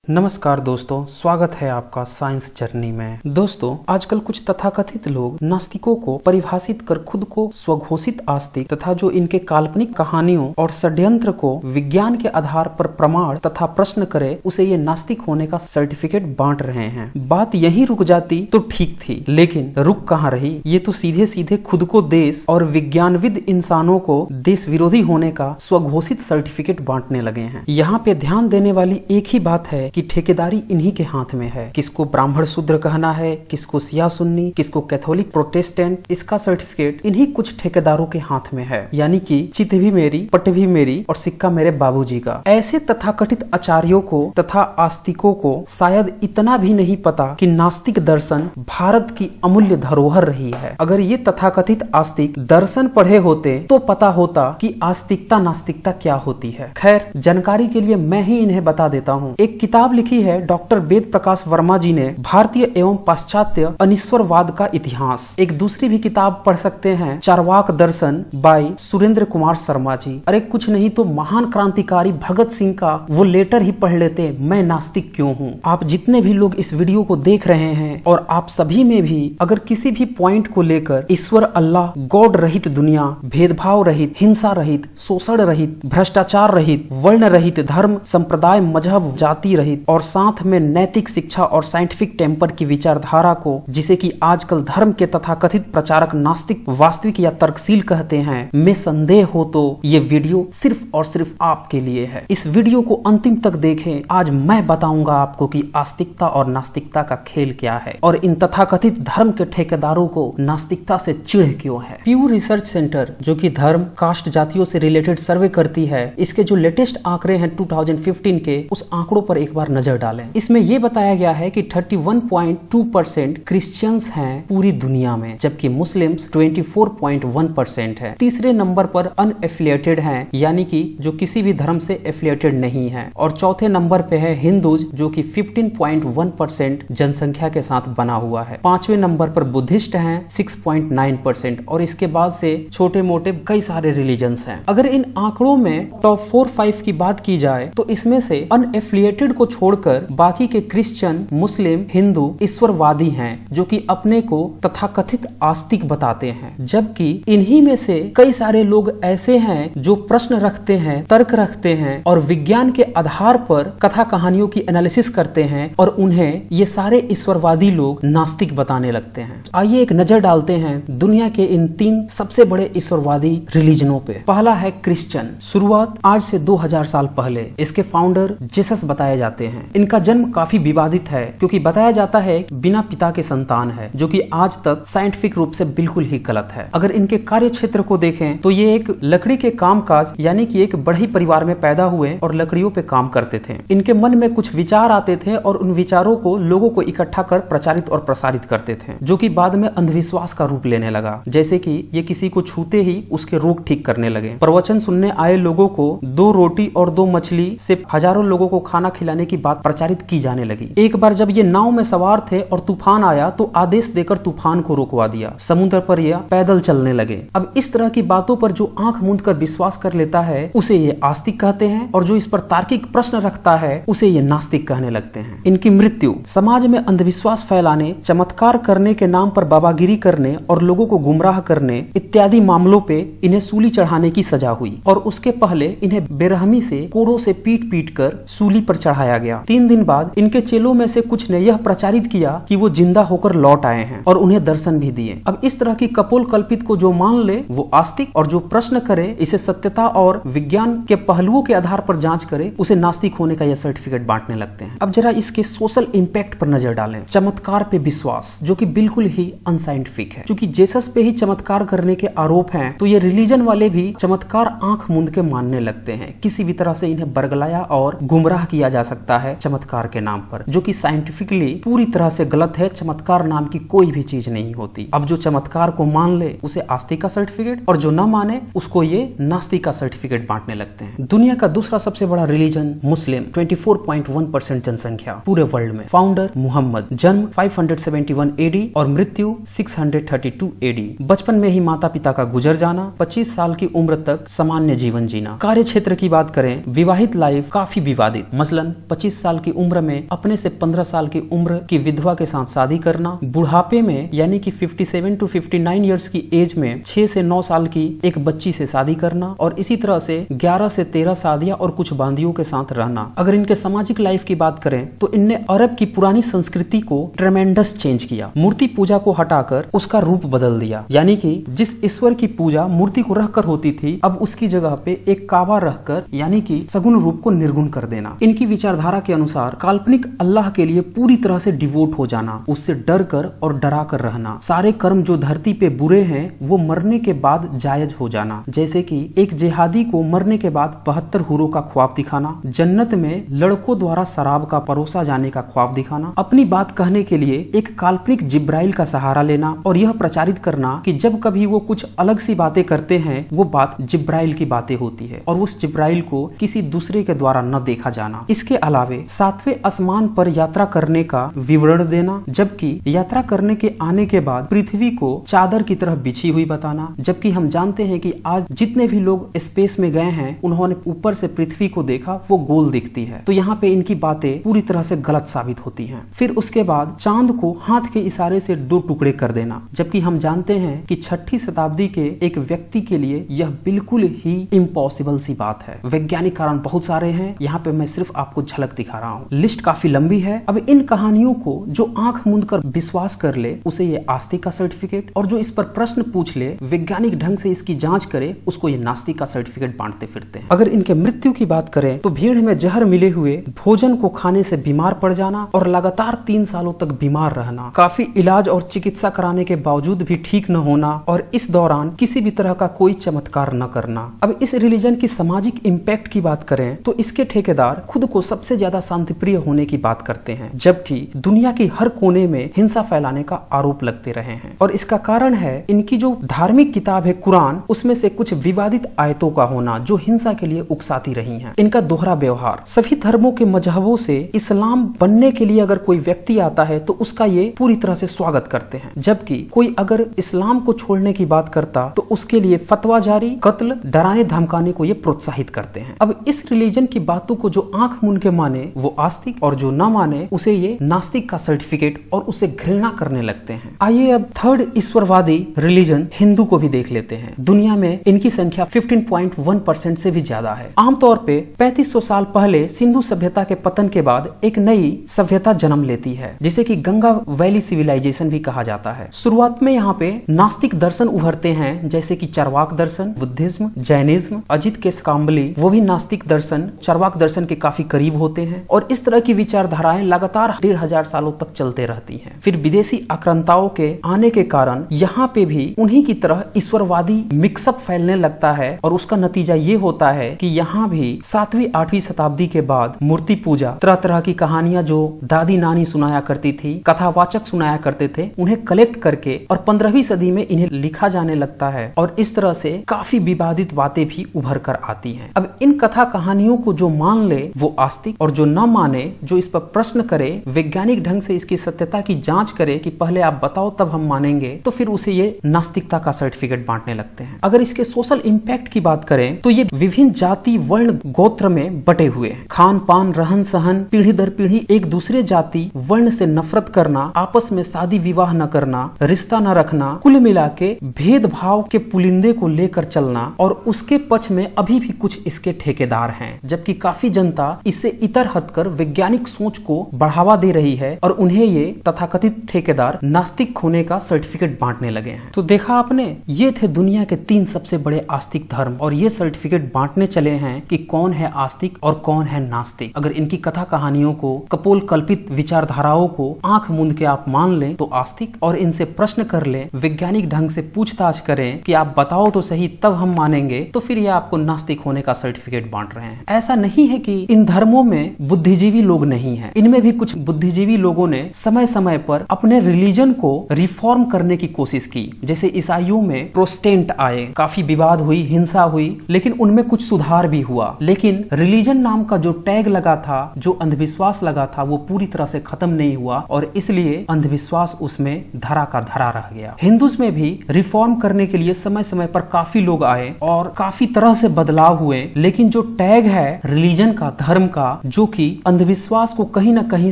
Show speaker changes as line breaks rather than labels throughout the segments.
नमस्कार दोस्तों, स्वागत है आपका साइंस जर्नी में। दोस्तों, आजकल कुछ तथाकथित लोग नास्तिकों को परिभाषित कर खुद को स्वघोषित आस्तिक तथा जो इनके काल्पनिक कहानियों और षड्यंत्र को विज्ञान के आधार पर प्रमाण तथा प्रश्न करे उसे ये नास्तिक होने का सर्टिफिकेट बांट रहे हैं। बात यहीं रुक जाती तो ठीक थी, लेकिन रुक कहाँ रही। ये तो सीधे सीधे खुद को देश और विज्ञानविद इंसानों को देश विरोधी होने का स्वघोषित सर्टिफिकेट बांटने लगे हैं। यहाँ पे ध्यान देने वाली एक ही बात है कि ठेकेदारी इन्हीं के हाथ में है। किसको ब्राह्मण शूद्र कहना है, किसको शिया सुन्नी, किसको कैथोलिक प्रोटेस्टेंट, इसका सर्टिफिकेट इन्हीं कुछ ठेकेदारों के हाथ में है। यानी कि चित भी मेरी, पट भी मेरी और सिक्का मेरे बाबूजी का। ऐसे तथाकथित आचार्यों को तथा आस्तिकों को शायद इतना भी नहीं पता कि नास्तिक दर्शन भारत की अमूल्य धरोहर रही है। अगर ये तथाकथित आस्तिक दर्शन पढ़े होते तो पता होता कि आस्तिकता नास्तिकता क्या होती है। खैर, जानकारी के लिए मैं ही इन्हें बता देता हूँ। एक किताब लिखी है डॉक्टर वेद प्रकाश वर्मा जी ने, भारतीय एवं पाश्चात्य अनिश्वरवाद का इतिहास। एक दूसरी भी किताब पढ़ सकते हैं, चारवाक दर्शन बाय सुरेंद्र कुमार शर्मा जी। अरे कुछ नहीं तो महान क्रांतिकारी भगत सिंह का वो लेटर ही पढ़ लेते, मैं नास्तिक क्यों हूँ। आप जितने भी लोग इस वीडियो को देख रहे हैं और आप सभी में भी अगर किसी भी पॉइंट को लेकर ईश्वर, अल्लाह, गॉड रहित दुनिया, भेदभाव रहित, हिंसा रहित, शोषण रहित, भ्रष्टाचार रहित, वर्ण रहित, धर्म संप्रदाय मजहब जाति रहित और साथ में नैतिक शिक्षा और साइंटिफिक टेम्पर की विचारधारा को, जिसे कि आजकल धर्म के तथाकथित प्रचारक नास्तिक वास्तविक या तर्कशील कहते हैं, में संदेह हो तो ये वीडियो सिर्फ और सिर्फ आपके लिए है। इस वीडियो को अंतिम तक देखें। आज मैं बताऊंगा आपको कि आस्तिकता और नास्तिकता का खेल क्या है और इन तथाकथित धर्म के ठेकेदारों को नास्तिकता से चिढ़ क्यों है। प्यू रिसर्च सेंटर, जो कि धर्म, कास्ट, जातियों से रिलेटेड सर्वे करती है, इसके जो लेटेस्ट आंकड़े हैं 2015 के, उस आंकड़ों पर एक बार नजर डालें। इसमें यह बताया गया है कि 31.2% क्रिश्चियंस हैं पूरी दुनिया में, जबकि मुस्लिम्स 24.1% है। तीसरे नंबर पर अनएफिलिएटेड हैं, यानी कि जो किसी भी धर्म से एफिलिएटेड नहीं है। और चौथे नंबर पे है हिंदूज, जो कि 15.1% जनसंख्या के साथ बना हुआ है। पांचवें नंबर पर बुद्धिस्ट हैं 6.9% और इसके बाद से छोटे मोटे कई सारे रिलीजन्स हैं। अगर इन आंकड़ों में टॉप 4-5 की बात की जाए तो इसमें से अनएफिलिएटेड को छोड़कर बाकी के क्रिश्चियन, मुस्लिम, हिंदू ईश्वरवादी हैं, जो कि अपने को तथाकथित आस्तिक बताते हैं। जबकि इन्हीं में से कई सारे लोग ऐसे हैं जो प्रश्न रखते हैं, तर्क रखते हैं और विज्ञान के आधार पर कथा कहानियों की एनालिसिस करते हैं और उन्हें ये सारे ईश्वरवादी लोग नास्तिक बताने लगते हैं। आइए एक नजर डालते हैं दुनिया के इन 3 सबसे बड़े ईश्वरवादी रिलीजनों पे। पहला है क्रिश्चियन। शुरुआत आज से 2000 साल पहले इसके फाउंडर जीसस बताए जाते हैं। इनका जन्म काफी विवादित है, क्योंकि बताया जाता है बिना पिता के संतान है, जो कि आज तक साइंटिफिक रूप से बिल्कुल ही गलत है। अगर इनके कार्य क्षेत्र को देखें तो ये एक लकड़ी के कामकाज, यानी कि एक बढ़ई परिवार में पैदा हुए और लकड़ियों पे काम करते थे। इनके मन में कुछ विचार आते थे और उन विचारों को लोगों को इकट्ठा कर प्रचारित और प्रसारित करते थे, जो कि बाद में अंधविश्वास का रूप लेने लगा। जैसे कि ये किसी को छूते ही उसके रोग ठीक करने लगे। प्रवचन सुनने आए लोगों को 2 रोटी और 2 मछली से हजारों लोगों को खाना खिलाने की बात प्रचारित की जाने लगी। एक बार जब ये नाव में सवार थे और तूफान आया तो आदेश देकर तूफान को रोकवा दिया। समुद्र पर ये पैदल चलने लगे। अब इस तरह की बातों पर जो आंख मूंद कर विश्वास कर लेता है उसे ये आस्तिक कहते हैं, और जो इस पर तार्किक प्रश्न रखता है उसे ये नास्तिक कहने लगते हैं। इनकी मृत्यु समाज में अंधविश्वास फैलाने, चमत्कार करने के नाम पर बाबागिरी करने और लोगों को गुमराह करने इत्यादि मामलों पे इन्हें सूली चढ़ाने की सजा हुई। और उसके पहले इन्हें बेरहमी से कोड़ों से पीट पीट कर सूली पर चढ़ाया गया। 3 दिन बाद इनके चेलों में से कुछ ने यह प्रचारित किया कि वो जिंदा होकर लौट आए हैं और उन्हें दर्शन भी दिए। अब इस तरह की कपोल कल्पित को जो मान ले वो आस्तिक, और जो प्रश्न करे, इसे सत्यता और विज्ञान के पहलुओं के आधार पर जांच करे, उसे नास्तिक होने का यह सर्टिफिकेट बांटने लगते हैं। अब जरा इसके सोशल इंपैक्ट पर नजर डालें। चमत्कार पे विश्वास, जो कि बिल्कुल ही अनसाइंटिफिक है। क्योंकि जीसस पे ही चमत्कार करने के आरोप हैं, तो ये रिलीजन वाले भी चमत्कार आंख मूंद के मानने लगते हैं। किसी भी तरह से इन्हें बरगलाया और गुमराह किया जा सकता है चमत्कार के नाम पर, जो कि साइंटिफिकली पूरी तरह से गलत है। चमत्कार नाम की कोई भी चीज नहीं होती। अब जो चमत्कार को मान ले उसे आस्तिक का सर्टिफिकेट, और जो न माने उसको ये नास्तिक का सर्टिफिकेट बांटने लगते हैं। दुनिया का दूसरा सबसे बड़ा रिलीजन मुस्लिम, 24.1% जनसंख्या पूरे वर्ल्ड में। फाउंडर मुहम्मद, जन्म 571 AD और मृत्यु 632 AD। बचपन में ही माता पिता का गुजर जाना, 25 साल की उम्र तक सामान्य जीवन जीना। कार्य क्षेत्र की बात करें, विवाहित लाइफ काफी विवादित, मसलन 25 साल की उम्र में अपने से 15 साल की उम्र की विधवा के साथ शादी करना, बुढ़ापे में यानी कि 57 टू 59 इयर्स की एज में 6 से 9 साल की एक बच्ची से शादी करना और इसी तरह से 11 से 13 शादियां और कुछ बांदियों के साथ रहना। अगर इनके सामाजिक लाइफ की बात करें तो इनने अरब की पुरानी संस्कृति को ट्रेमेंडस चेंज किया। मूर्ति पूजा को हटाकर उसका रूप बदल दिया, यानी कि जिस ईश्वर की पूजा मूर्ति को रखकर होती थी अब उसकी जगह पे एक काबा रखकर यानी कि सगुण रूप को निर्गुण कर देना। इनकी विचारधारा के अनुसार काल्पनिक अल्लाह के लिए पूरी तरह से डिवोट हो जाना, उससे डर कर और डरा कर रहना, सारे कर्म जो धरती पे बुरे हैं वो मरने के बाद जायज हो जाना। जैसे कि एक जिहादी को मरने के बाद 72 हुरों का ख्वाब दिखाना, जन्नत में लड़कों द्वारा शराब का परोसा जाने का ख्वाब दिखाना, अपनी बात कहने के लिए एक काल्पनिक जिब्राइल का सहारा लेना और यह प्रचारित करना कि जब कभी वो कुछ अलग सी बातें करते हैं वो बात जिब्राइल की बातें होती है और उस जिब्राइल को किसी दूसरे के द्वारा न देखा जाना। इसके अलावे 7वें आसमान पर यात्रा करने का विवरण देना, जबकि यात्रा करने के आने के बाद पृथ्वी को चादर की तरह बिछी हुई बताना, जबकि हम जानते हैं कि आज जितने भी लोग स्पेस में गए हैं उन्होंने ऊपर से पृथ्वी को देखा वो गोल दिखती है। तो यहाँ पे इनकी बातें पूरी तरह से गलत साबित होती हैं। फिर उसके बाद चांद को हाथ के इशारे से 2 टुकड़े कर देना, जबकि हम जानते हैं कि 6ठी शताब्दी के एक व्यक्ति के लिए यह बिल्कुल ही इम्पॉसिबल सी बात है। वैज्ञानिक कारण बहुत सारे हैं, यहाँ पे मैं सिर्फ आपको झलक दिखा रहा हूँ। लिस्ट काफी लंबी है। अब इन कहानियों को जो आंख मूंद कर विश्वास कर ले उसे ये आस्तिक का सर्टिफिकेट, और जो इस पर प्रश्न पूछ ले वैज्ञानिक ढंग से इसकी जांच करे उसको ये नास्तिक का सर्टिफिकेट बांटते फिरते हैं। अगर इनके मृत्यु की बात करें तो भीड़ में जहर मिले हुए भोजन को खाने से बीमार पड़ जाना और लगातार 3 सालों तक बीमार रहना, काफी इलाज और चिकित्सा कराने के बावजूद भी ठीक न होना और इस दौरान किसी भी तरह का कोई चमत्कार न करना। अब इस रिलीजन की सामाजिक इम्पैक्ट की बात करें तो इसके ठेकेदार खुद को सबसे ज्यादा शांतिप्रिय होने की बात करते हैं, जबकि दुनिया की हर कोने में हिंसा फैलाने का आरोप लगते रहे हैं। और इसका कारण है इनकी जो धार्मिक किताब है कुरान, उसमें से कुछ विवादित आयतों का होना जो हिंसा के लिए उकसाती रही हैं। इनका दोहरा व्यवहार, सभी धर्मों के मजहबों से इस्लाम बनने के लिए अगर कोई व्यक्ति आता है तो उसका ये पूरी तरह से स्वागत करते हैं, जबकि कोई अगर इस्लाम को छोड़ने की बात करता तो उसके लिए फतवा जारी, कत्ल, डराने धमकाने को ये प्रोत्साहित करते हैं। अब इस रिलीजन की बातों को जो आंख मूंद के माने वो आस्तिक और जो न माने उसे ये नास्तिक का सर्टिफिकेट और उसे घृणा करने लगते हैं। आइए अब थर्ड ईश्वरवादी रिलीजन हिंदू को भी देख लेते हैं। दुनिया में इनकी संख्या 15.1% से भी ज्यादा है। आमतौर पे 3500 साल पहले सिंधु सभ्यता के पतन के बाद एक नई सभ्यता जन्म लेती है जिसे कि गंगा वैली सिविलाइजेशन भी कहा जाता है। शुरुआत में यहाँ पे नास्तिक दर्शन उभरते हैं जैसे कि चार्वाक दर्शन, बुद्धिज्म, जैनिज्म। अजित के काम्बली वो भी नास्तिक दर्शन चार्वाक दर्शन के काफी करीब होते हैं और इस तरह की विचारधाराएं लगातार 1500 सालों तक चलते रहती हैं। फिर विदेशी आक्रांताओं के आने के कारण यहाँ पे भी उन्हीं की तरह ईश्वरवादी मिक्सअप फैलने लगता है और उसका नतीजा ये होता है कि यहाँ भी 7वीं 8वीं शताब्दी के बाद मूर्ति पूजा, तरह तरह की कहानियां जो दादी नानी सुनाया करती थी, कथावाचक सुनाया करते थे, उन्हें कलेक्ट करके और 15वीं सदी में इन्हें लिखा जाने लगता है और इस तरह से काफी विवादित बातें भी उभर कर आती हैं। अब इन कथा कहानियों को जो मान ले वो आस्तिक और जो न माने, जो इस पर प्रश्न करे, वैज्ञानिक ढंग से इसकी सत्यता की जांच करे कि पहले आप बताओ तब हम मानेंगे, तो फिर उसे ये नास्तिकता का सर्टिफिकेट बांटने लगते हैं। अगर इसके सोशल इम्पैक्ट की बात करें तो ये विभिन्न जाति, वर्ण, गोत्र में बटे हुए हैं। खान पान, रहन सहन, पीढ़ी दर पीढ़ी एक दूसरे जाति वर्ण से नफरत करना, आपस में शादी विवाह न करना, रिश्ता न रखना, कुल मिला के भेदभाव के पुलिंदे को लेकर चलना और उसके पक्ष में अभी भी कुछ इसके ठेकेदार हैं, जबकि काफी जनता इससे इतर हटकर वैज्ञानिक सोच को बढ़ावा दे रही है और उन्हें ये तथाकथित ठेकेदार नास्तिक होने का सर्टिफिकेट बांटने लगे हैं। तो देखा आपने, ये थे दुनिया के 3 सबसे बड़े आस्तिक धर्म और ये सर्टिफिकेट बांटने चले हैं कि कौन है आस्तिक और कौन है नास्तिक। अगर इनकी कथा कहानियों को, कपोल कल्पित विचारधाराओं को आंख मूंद के आप मान लें तो आस्तिक, और इनसे प्रश्न कर लें, वैज्ञानिक ढंग से पूछताछ करें कि आप बताओ तो सही तब हम मानेंगे, तो फिर ये आपको नास्तिक होने का सर्टिफिकेट बांट रहे हैं। ऐसा नहीं है कि इन धर्मों में बुद्धिजीवी लोग नहीं है, इनमें भी कुछ बुद्धिजीवी लोगों ने समय समय पर अपने रिलीजन को रिफॉर्म करने की कोशिश की। जैसे ईसाइयों में प्रोटेस्टेंट आए, काफी विवाद हुई, हिंसा हुई, लेकिन उनमें कुछ सुधार भी हुआ। लेकिन रिलीजन नाम का जो टैग लगा था, जो अंधविश्वास लगा था, वो पूरी तरह से खत्म नहीं हुआ और इसलिए अंधविश्वास उसमें धरा का धरा रह गया। हिंदुज में भी रिफॉर्म करने के लिए समय समय पर काफी लोग आए और काफी तरह से बदलाव हुए, लेकिन जो टैग है रिलीजन का, धर्म का, जो कि अंधविश्वास को कहीं न कहीं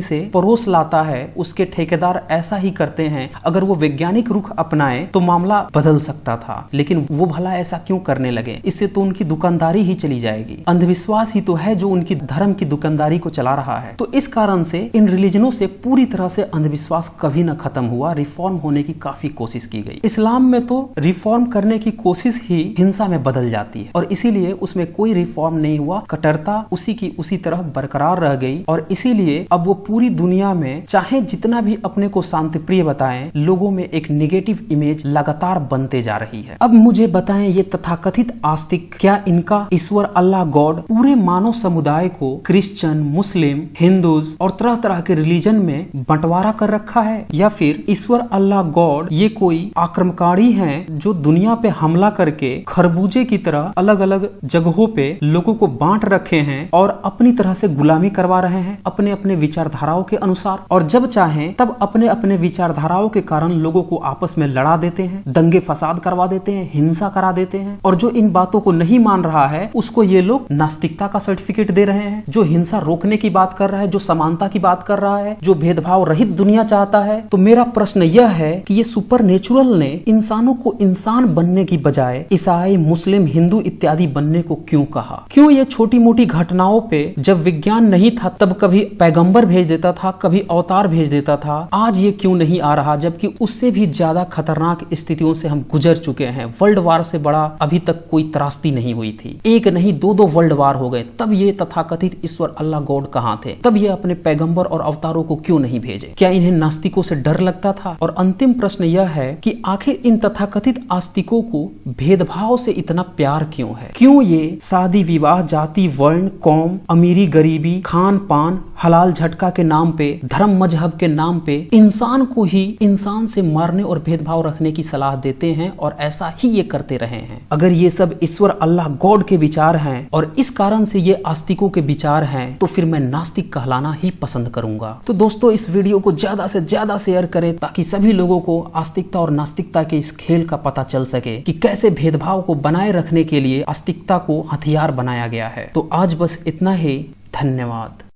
से परोस लाता है, उसके ठेकेदार ऐसा ही करते हैं। अगर वो वैज्ञानिक रुख अपनाए तो मामला बदल सकता था, लेकिन वो भला ऐसा क्यों करने लगे? इससे तो उनकी दुकानदारी ही चली जाएगी। अंधविश्वास ही तो है जो उनकी धर्म की दुकानदारी को चला रहा है। तो इस कारण से इन रिलीजनों से पूरी तरह से अंधविश्वास कभी न खत्म हुआ, रिफॉर्म होने की काफी कोशिश की गई। इस्लाम में तो रिफॉर्म करने की कोशिश ही हिंसा में बदल जाती है और इसीलिए उसमें कोई रिफॉर्म नहीं हुआ, कट्टरता उसी की उसी तरह बरकरार रह गई और इसीलिए अब वो पूरी दुनिया में चाहे जितना भी अपने को शांतिप्रिय बताएं, लोगों में एक नेगेटिव इमेज लगातार बनते जा रही है। अब मुझे बताएं, ये तथाकथित आस्तिक क्या इनका ईश्वर अल्लाह गॉड पूरे मानव समुदाय को क्रिश्चियन, मुस्लिम, हिंदूज और तरह तरह के रिलीजन में बंटवारा कर रखा है, या फिर ईश्वर अल्लाह गॉड ये कोई आक्रमणकारी हैं जो दुनिया पे हमला करके खरबूजे की तरह अलग अलग जगहों पे लोगों को बांट रखे हैं और अपनी तरह से गुलामी करवा रहे हैं अपने अपने विचारधाराओं के अनुसार, और जब चाहें तब अपने अपने विचारधाराओं के कारण लोगों को आपस में लड़ा देते हैं, दंगे फसाद करवा देते हैं, हिंसा करा देते हैं। और जो इन बातों को नहीं मान रहा है उसको ये लोग नास्तिकता का सर्टिफिकेट दे रहे हैं। जो हिंसा रोकने की बात कर रहा है, जो समानता की बात कर रहा है, जो भेदभाव रहित दुनिया चाहता है। तो मेरा प्रश्न यह है कि ये सुपरनेचुरल ने इंसानों को इंसान बनने की बजाय ईसाई, मुस्लिम, हिंदू इत्यादि बनने को क्यों कहा? क्यों ये छोटी मोटी घटनाओं पे जब विज्ञान नहीं था तब कभी पैगंबर भेज देता था, कभी अवतार भेज देता था, आज ये क्यों नहीं आ रहा? जबकि उससे भी ज्यादा खतरनाक स्थितियों से हम गुजर चुके हैं। वर्ल्ड वार से बड़ा अभी तक कोई त्रासदी नहीं हुई थी। एक नहीं दो वर्ल्ड वार हो गए, तब ये तथाकथित ईश्वर अल्लाह गॉड कहाँ थे? तब ये अपने पैगंबर और अवतारों को क्यों नहीं भेजे? क्या इन्हें नास्तिकों से डर लगता था? और अंतिम प्रश्न यह है कि आखिर इन तथाकथित आस्तिकों को भेदभाव से इतना प्यार क्यों है? क्यों ये शादी विवाह, जाति, वर्ण, कौम, अमीरी, गरीबी, खान पान, हलाल झटका के नाम पे, धर्म मजहब के नाम पे इंसान को ही इंसान से मारने और भेदभाव रखने की सलाह देते हैं और ऐसा ही ये करते रहे हैं? अगर ये सब ईश्वर अल्लाह गॉड के विचार हैं और इस कारण से ये आस्तिकों के विचार हैं, तो फिर मैं नास्तिक कहलाना ही पसंद करूंगा। तो दोस्तों, इस वीडियो को ज्यादा से ज्यादा शेयर करें ताकि सभी लोगों को आस्तिकता और नास्तिकता के इस खेल का पता चल सके कि कैसे भेदभाव को बनाए रखने के लिए आस्तिकता को हथियार बनाया गया है। तो आज बस इतना ही। धन्यवाद।